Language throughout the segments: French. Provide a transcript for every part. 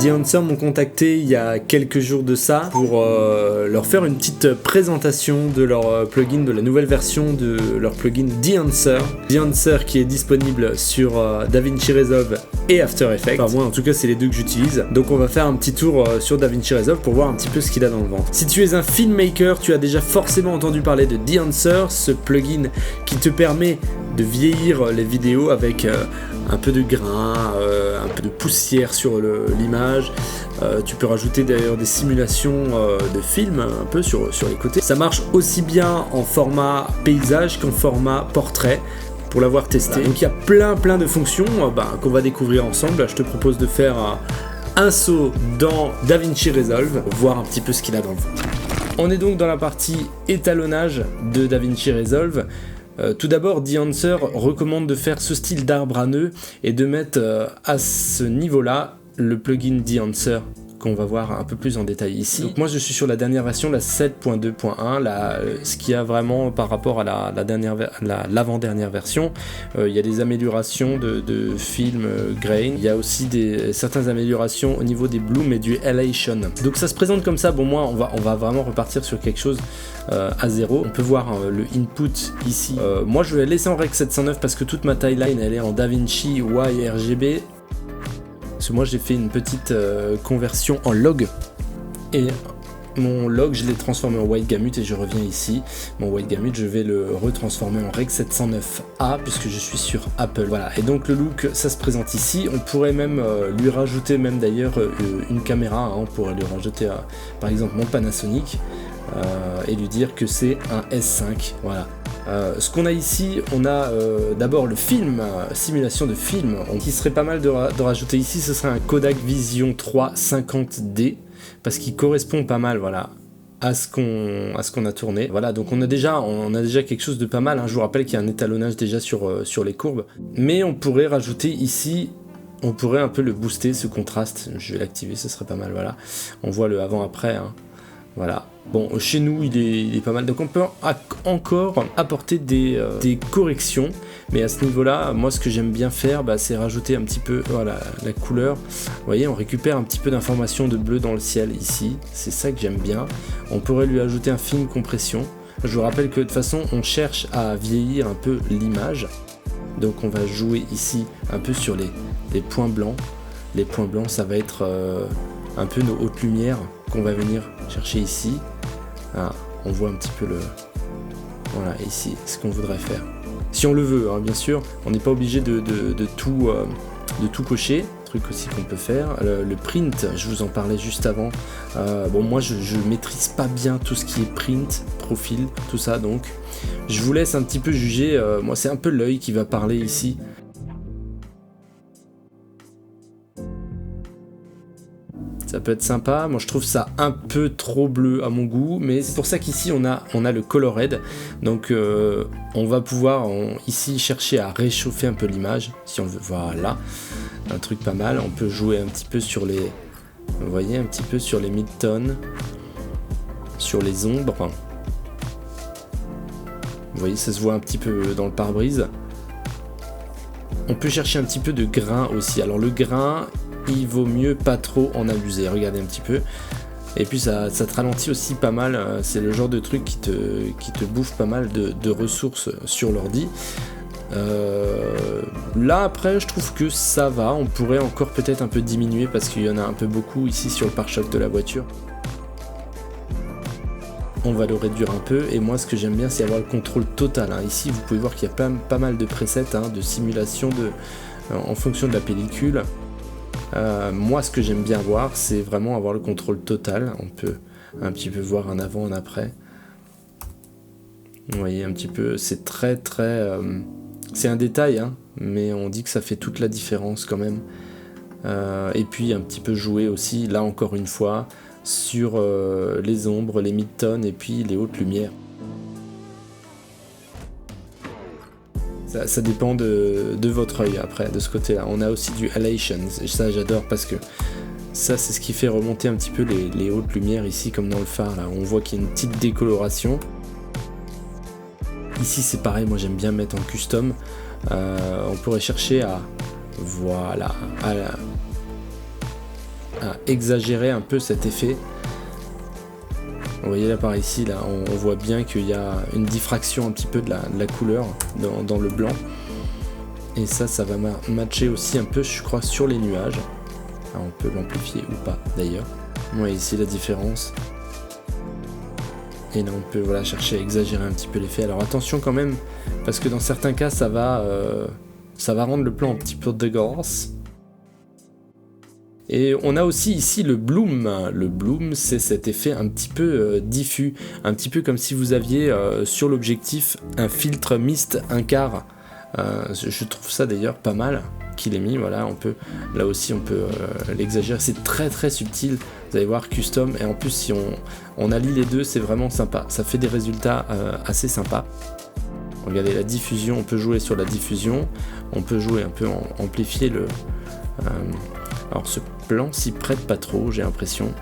DeAnswer m'ont contacté il y a quelques jours de ça pour leur faire une petite présentation de leur plugin, de la nouvelle version de leur plugin DeAnswer. DeAnswer qui est disponible sur DaVinci Resolve et After Effects. Enfin moi en tout cas c'est les deux que j'utilise. Donc on va faire un petit tour sur DaVinci Resolve pour voir un petit peu ce qu'il a dans le ventre. Si tu es un filmmaker, tu as déjà forcément entendu parler de DeAnswer, ce plugin qui te permet de vieillir les vidéos avec un peu de grain, un peu de poussière sur l'image. Tu peux rajouter d'ailleurs des simulations de films un peu sur les côtés. Ça marche aussi bien en format paysage qu'en format portrait pour l'avoir testé. Donc il y a plein de fonctions qu'on va découvrir ensemble. Je te propose de faire un saut dans DaVinci Resolve, voir un petit peu ce qu'il a dans le ventre. On est donc dans la partie étalonnage de DaVinci Resolve. Tout d'abord, DeAnswer recommande de faire ce style d'arbre à nœuds et de mettre à ce niveau-là le plugin DeAnswer qu'on va voir un peu plus en détail ici. Donc moi je suis sur la dernière version, la 7.2.1, ce qui a vraiment par rapport à l'avant-dernière version, il y a des améliorations de film grain, il y a aussi certaines améliorations au niveau des blooms et du halation. Donc ça se présente comme ça. Bon, moi on va vraiment repartir sur quelque chose à zéro. On peut voir le input ici. Moi je vais laisser en Rec 709 parce que toute ma timeline elle est en DaVinci YRGB. Parce que moi j'ai fait une petite conversion en log et mon log je l'ai transformé en white gamut et je reviens ici. Mon white gamut je vais le retransformer en Rec 709A puisque je suis sur Apple. Voilà, et donc le look ça se présente ici. On pourrait même lui rajouter même d'ailleurs une caméra, hein. On pourrait lui rajouter par exemple mon Panasonic et lui dire que c'est un S5. Voilà. Ce qu'on a ici, on a d'abord le film, simulation de film. Ce qui serait pas mal de rajouter ici, ce serait un Kodak Vision 3 50D, parce qu'il correspond pas mal, voilà, à ce qu'on a tourné. Voilà, donc on a déjà quelque chose de pas mal, hein. Je vous rappelle qu'il y a un étalonnage déjà sur les courbes, mais on pourrait rajouter ici. On pourrait un peu le booster, ce contraste. Je vais l'activer, ce serait pas mal, voilà. On voit le avant-après, hein. Voilà. Bon, chez nous, il est pas mal. Donc on peut encore apporter des corrections. Mais à ce niveau-là, moi, ce que j'aime bien faire, c'est rajouter un petit peu voilà, la couleur. Vous voyez, on récupère un petit peu d'informations de bleu dans le ciel ici. C'est ça que j'aime bien. On pourrait lui ajouter un film compression. Je vous rappelle que de toute façon, on cherche à vieillir un peu l'image. Donc on va jouer ici un peu sur les points blancs. Les points blancs, ça va être un peu nos hautes lumières qu'on va venir chercher ici. Ah, on voit un petit peu voilà, ici, ce qu'on voudrait faire. Si on le veut, hein, bien sûr, on n'est pas obligé de tout cocher. Truc aussi qu'on peut faire. Le print, je vous en parlais juste avant. Bon, moi, je maîtrise pas bien tout ce qui est print, profil, tout ça, donc je vous laisse un petit peu juger. Moi, c'est un peu l'œil qui va parler ici. Ça peut être sympa. Moi je trouve ça un peu trop bleu à mon goût, mais c'est pour ça qu'ici on a le colored. Donc on va pouvoir ici chercher à réchauffer un peu l'image si on veut. Voilà, un truc pas mal. On peut jouer un petit peu sur les, vous voyez, un petit peu sur les mid-tones, sur les ombres. Vous voyez, ça se voit un petit peu dans le pare-brise. On peut chercher un petit peu de grain aussi. Alors le grain, il vaut mieux pas trop en abuser. Regardez un petit peu. Et puis ça te ralentit aussi pas mal. C'est le genre de truc qui te bouffe pas mal de ressources sur l'ordi. Là après je trouve que ça va. On pourrait encore peut-être un peu diminuer parce qu'il y en a un peu beaucoup ici sur le pare-choc de la voiture. On va le réduire un peu, et moi ce que j'aime bien c'est avoir le contrôle total, hein. Ici vous pouvez voir qu'il y a pas mal de presets, hein, de simulation en fonction de la pellicule. Moi ce que j'aime bien voir c'est vraiment avoir le contrôle total. On peut un petit peu voir un avant, un après. Vous voyez un petit peu, c'est très c'est un détail, hein, mais on dit que ça fait toute la différence quand même. Et puis un petit peu jouer aussi, là encore une fois, sur les ombres, les mid-tones et puis les hautes lumières. Ça dépend de votre œil après, de ce côté-là. On a aussi du halation, ça j'adore parce que ça c'est ce qui fait remonter un petit peu les hautes lumières ici, comme dans le phare là. On voit qu'il y a une petite décoloration. Ici c'est pareil, moi j'aime bien mettre en custom. On pourrait chercher à, voilà, à exagérer un peu cet effet. Vous voyez là par ici, là, on voit bien qu'il y a une diffraction un petit peu de la couleur dans le blanc. Et ça va matcher aussi un peu, je crois, sur les nuages. Alors, on peut l'amplifier ou pas d'ailleurs. Vous voyez ici la différence. Et là on peut voilà, chercher à exagérer un petit peu l'effet. Alors attention quand même, parce que dans certains cas ça va rendre le plan un petit peu dégueulasse. Et on a aussi ici le bloom. Le bloom, c'est cet effet un petit peu diffus, un petit peu comme si vous aviez sur l'objectif un filtre mist 1/4. Je trouve ça d'ailleurs pas mal qu'il ait mis. Voilà, là aussi on peut l'exagérer. C'est très très subtil. Vous allez voir, custom, et en plus si on allie les deux, c'est vraiment sympa. Ça fait des résultats assez sympas. Regardez la diffusion, on peut jouer sur la diffusion, on peut jouer un peu amplifier le. Alors ce plan s'y prête pas trop, j'ai l'impression.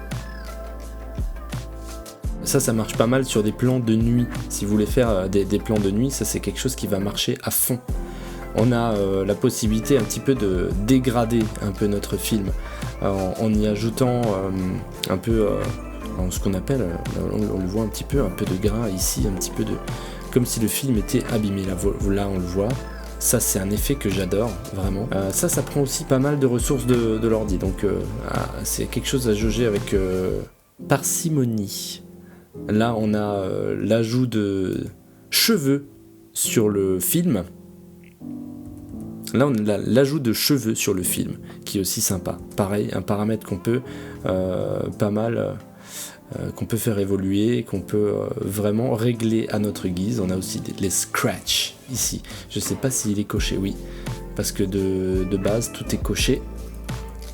Ça marche pas mal sur des plans de nuit. Si vous voulez faire des plans de nuit, ça c'est quelque chose qui va marcher à fond. On a la possibilité un petit peu de dégrader un peu notre film en y ajoutant un peu ce qu'on appelle, on le voit un petit peu, un peu de gras ici, un petit peu de, comme si le film était abîmé. Là on le voit. Ça c'est un effet que j'adore vraiment. Ça prend aussi pas mal de ressources de l'ordi, donc c'est quelque chose à jauger avec parcimonie. Là on a l'ajout de cheveux sur le film. Là on a l'ajout de cheveux sur le film qui est aussi sympa. Pareil, un paramètre qu'on peut pas mal qu'on peut faire évoluer, qu'on peut vraiment régler à notre guise. On a aussi les scratch ici. Je sais pas s'il est coché, oui, parce que de base tout est coché.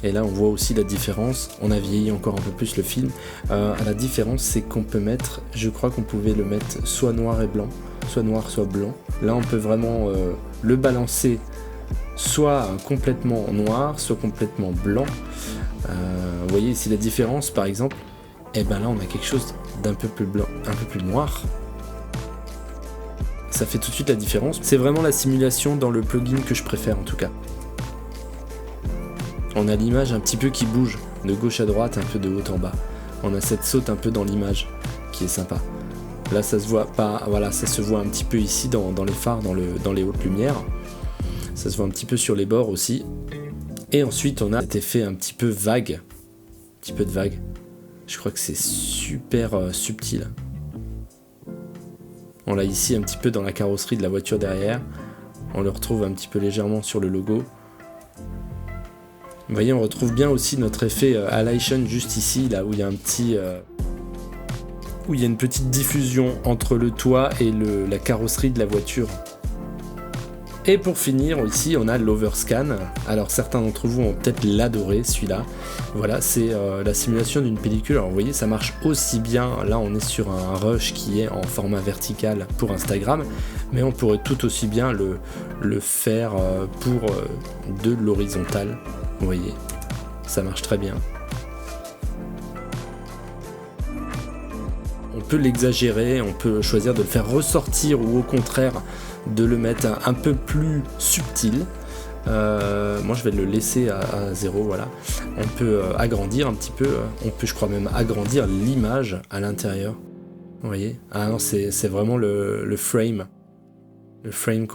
Et là on voit aussi la différence. On a vieilli encore un peu plus le film. La différence c'est qu'on peut mettre, je crois qu'on pouvait le mettre soit noir et blanc, soit noir soit blanc. Là on peut vraiment le balancer soit complètement noir, soit complètement blanc. Vous voyez ici la différence par exemple. Et ben là on a quelque chose d'un peu plus blanc, un peu plus noir. Ça fait tout de suite la différence. C'est vraiment la simulation dans le plugin que je préfère en tout cas. On a l'image un petit peu qui bouge de gauche à droite, un peu de haut en bas. On a cette saute un peu dans l'image qui est sympa. Là ça se voit pas, voilà, ça se voit un petit peu ici dans les phares, dans les hautes lumières. Ça se voit un petit peu sur les bords aussi. Et ensuite on a cet effet un petit peu vague. Un petit peu de vague. Je crois que c'est super subtil. On l'a ici un petit peu dans la carrosserie de la voiture derrière. On le retrouve un petit peu légèrement sur le logo. Vous voyez, on retrouve bien aussi notre effet halation juste ici, là où il y a un petit... où il y a une petite diffusion entre le toit et la carrosserie de la voiture. Et pour finir, ici, on a l'overscan. Alors, certains d'entre vous vont peut-être l'adorer, celui-là. Voilà, c'est la simulation d'une pellicule. Alors, vous voyez, ça marche aussi bien. Là, on est sur un rush qui est en format vertical pour Instagram. Mais on pourrait tout aussi bien le faire pour de l'horizontale. Vous voyez, ça marche très bien. On peut l'exagérer, on peut choisir de le faire ressortir ou au contraire de le mettre un peu plus subtil. Moi je vais le laisser à 0, voilà. On peut agrandir un petit peu, on peut je crois même agrandir l'image à l'intérieur. Vous voyez ? Ah non, c'est vraiment le frame. Le frame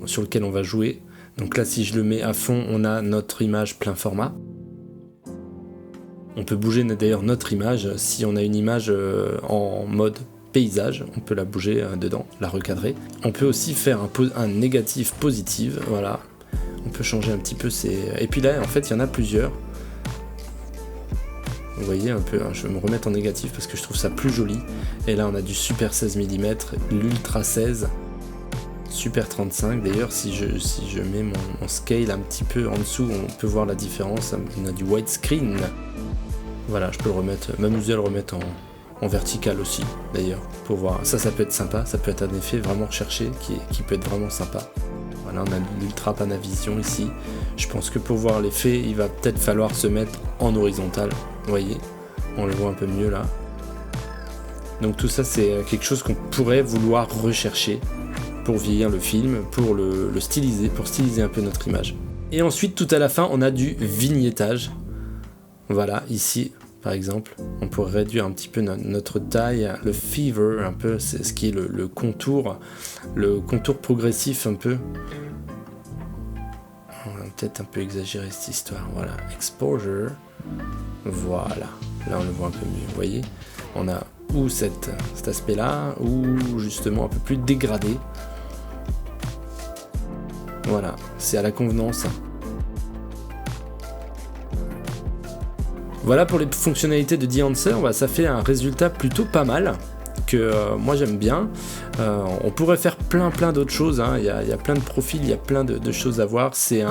sur lequel on va jouer. Donc là si je le mets à fond, on a notre image plein format. On peut bouger d'ailleurs notre image. Si on a une image en mode paysage, on peut la bouger dedans, la recadrer. On peut aussi faire un négatif positif, voilà. On peut changer un petit peu et puis là, en fait, il y en a plusieurs. Vous voyez un peu, hein, je vais me remettre en négatif parce que je trouve ça plus joli. Et là, on a du super 16 mm, l'ultra 16, super 35. D'ailleurs, si je mets mon scale un petit peu en dessous, on peut voir la différence. On a du widescreen. Voilà, je peux m'amuser à le remettre en vertical aussi, d'ailleurs, pour voir. Ça peut être sympa, ça peut être un effet vraiment recherché qui peut être vraiment sympa. Voilà, on a l'Ultra Panavision ici. Je pense que pour voir l'effet, il va peut-être falloir se mettre en horizontal. Vous voyez, on le voit un peu mieux là. Donc tout ça, c'est quelque chose qu'on pourrait vouloir rechercher pour vieillir le film, pour le styliser, pour styliser un peu notre image. Et ensuite, tout à la fin, on a du vignettage. Voilà, ici, par exemple, on pourrait réduire un petit peu notre taille, le fever, un peu, c'est ce qui est le contour progressif un peu. On va peut-être un peu exagérer cette histoire. Voilà, exposure. Voilà, là on le voit un peu mieux, vous voyez. On a ou cet aspect-là, ou justement un peu plus dégradé. Voilà, c'est à la convenance. Voilà pour les fonctionnalités de The Answer, bah, ça fait un résultat plutôt pas mal, que moi j'aime bien. On pourrait faire plein d'autres choses, hein. Il y a plein de profils, il y a plein de choses à voir. C'est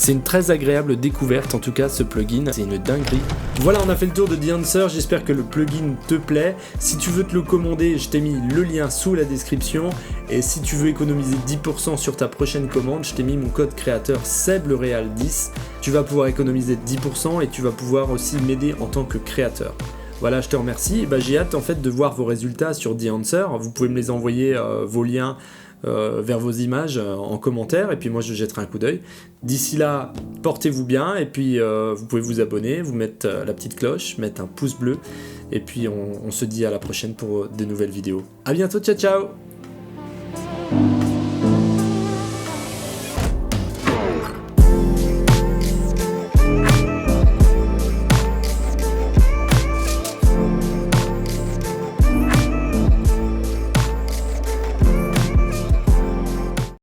une très agréable découverte, en tout cas ce plugin, c'est une dinguerie. Voilà, on a fait le tour de The Answer, j'espère que le plugin te plaît. Si tu veux te le commander, je t'ai mis le lien sous la description. Et si tu veux économiser 10% sur ta prochaine commande, je t'ai mis mon code créateur SebLeReal10. Tu vas pouvoir économiser 10% et tu vas pouvoir aussi m'aider en tant que créateur. Voilà, je te remercie. Bah, j'ai hâte en fait de voir vos résultats sur The Answer. Vous pouvez me les envoyer, vos liens vers vos images en commentaire, et puis moi je jetterai un coup d'œil. D'ici là, portez-vous bien, et puis vous pouvez vous abonner, vous mettre la petite cloche, mettre un pouce bleu, et puis on se dit à la prochaine pour de nouvelles vidéos. À bientôt, ciao ciao!